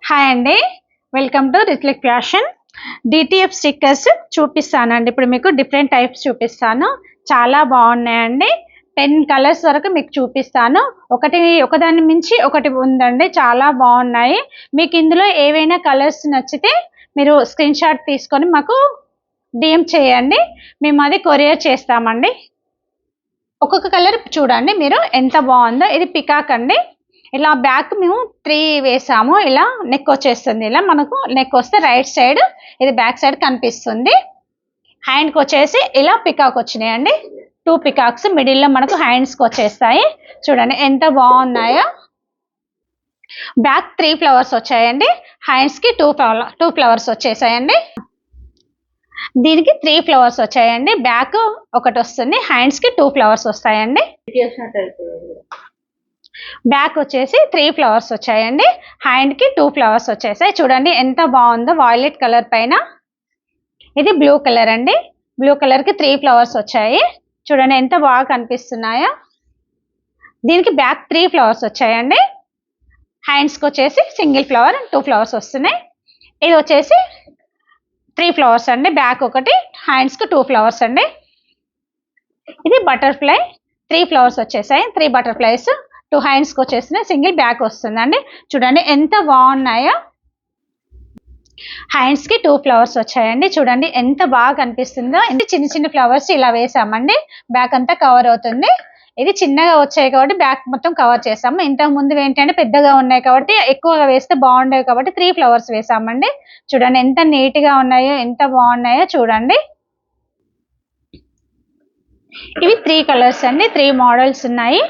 Hi అండి, welcome to Rithlik fashion. DTF stickers చూపిస్తానండి. ఇప్పుడు మీకు డిఫరెంట్ టైప్స్ చూపిస్తాను. చాలా బాగున్నాయండి. 10 కలర్స్ వరకు మీకు చూపిస్తాను. ఒకదాని మించి ఒకటి ఉందండి. చాలా బాగున్నాయి. మీకు ఇందులో ఏవైనా కలర్స్ నచ్చితే మీరు స్క్రీన్ షాట్ తీసుకొని మాకు డిఎం చేయండి. మేము అది కొరియర్ చేస్తామండి. ఒక్కొక్క కలర్ చూడండి మీరు ఎంత బాగుందో. ఇది పికాక్ అండి. ఇలా బ్యాక్ మేము 3 వేసాము. ఇలా నెక్ వచ్చేస్తుంది. ఇలా మనకు నెక్ వస్తే రైట్ సైడ్, ఇది బ్యాక్ సైడ్ కనిపిస్తుంది. హ్యాండ్కి వచ్చేసి ఇలా పికాక్ వచ్చినాయండి. 2 పికాక్స్ మిడిల్లో మనకు హ్యాండ్స్కి వచ్చేస్తాయి. చూడండి ఎంత బాగున్నాయో. బ్యాక్ 3 ఫ్లవర్స్ వచ్చాయండి. హ్యాండ్స్కి 2 ఫ్లవర్స్ వచ్చేసాయండి. దీనికి 3 ఫ్లవర్స్ వచ్చాయండి. బ్యాక్ ఒకటి వస్తుంది, హ్యాండ్స్కి 2 ఫ్లవర్స్ వస్తాయండి. బ్యాక్ వచ్చేసి 3 ఫ్లవర్స్ వచ్చాయండి. హ్యాండ్కి 2 ఫ్లవర్స్ వచ్చేసాయి. చూడండి ఎంత బాగుందో. వాయిలెట్ కలర్ పైన ఇది బ్లూ కలర్ అండి. బ్లూ కలర్కి 3 ఫ్లవర్స్ వచ్చాయి. చూడండి ఎంత బాగా కనిపిస్తున్నాయో. దీనికి బ్యాక్ 3 ఫ్లవర్స్ వచ్చాయండి. హ్యాండ్స్కి వచ్చేసి సింగిల్ ఫ్లవర్, 2 ఫ్లవర్స్ వస్తున్నాయి. ఇది వచ్చేసి 3 ఫ్లవర్స్ అండి. బ్యాక్ ఒకటి, హ్యాండ్స్కి 2 ఫ్లవర్స్ అండి. ఇది బటర్ఫ్లై, 3 ఫ్లవర్స్ వచ్చేసాయి. 3 బటర్ఫ్లైస్, 2 హ్యాండ్స్కి వచ్చేసిన సింగిల్ బ్యాక్ వస్తుందండి. చూడండి ఎంత బాగున్నాయో. హ్యాండ్స్కి 2 ఫ్లవర్స్ వచ్చాయండి. చూడండి ఎంత బాగా కనిపిస్తుందో. చిన్న చిన్న ఫ్లవర్స్ ఇలా వేసామండి. బ్యాక్ అంతా కవర్ అవుతుంది. ఇది చిన్నగా వచ్చాయి కాబట్టి బ్యాక్ మొత్తం కవర్ చేసాము. ఇంతకు ముందు ఏంటంటే పెద్దగా ఉన్నాయి కాబట్టి ఎక్కువగా వేస్తే బాగుండేవి కాబట్టి 3 ఫ్లవర్స్ వేసామండి. చూడండి ఎంత నీట్గా ఉన్నాయో, ఎంత బాగున్నాయో చూడండి. ఇవి 3 కలర్స్ అండి. 3 మోడల్స్ ఉన్నాయి.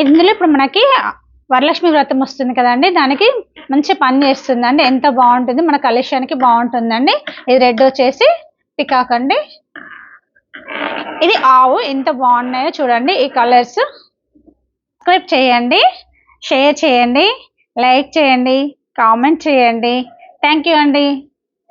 ఇందులో ఇప్పుడు మనకి వరలక్ష్మి వ్రతం వస్తుంది కదండి, దానికి మంచి పని చేస్తుందండి. ఎంత బాగుంటుంది, మన కలెక్షన్కి బాగుంటుందండి. ఇది రెడ్ వచ్చేసి పికాక్ అండి. ఇది ఆవు. ఎంత బాగున్నాయో చూడండి ఈ కలర్స్. సబ్స్క్రైబ్ చేయండి, షేర్ చేయండి, లైక్ చేయండి, కామెంట్ చేయండి. థ్యాంక్ యూ అండి.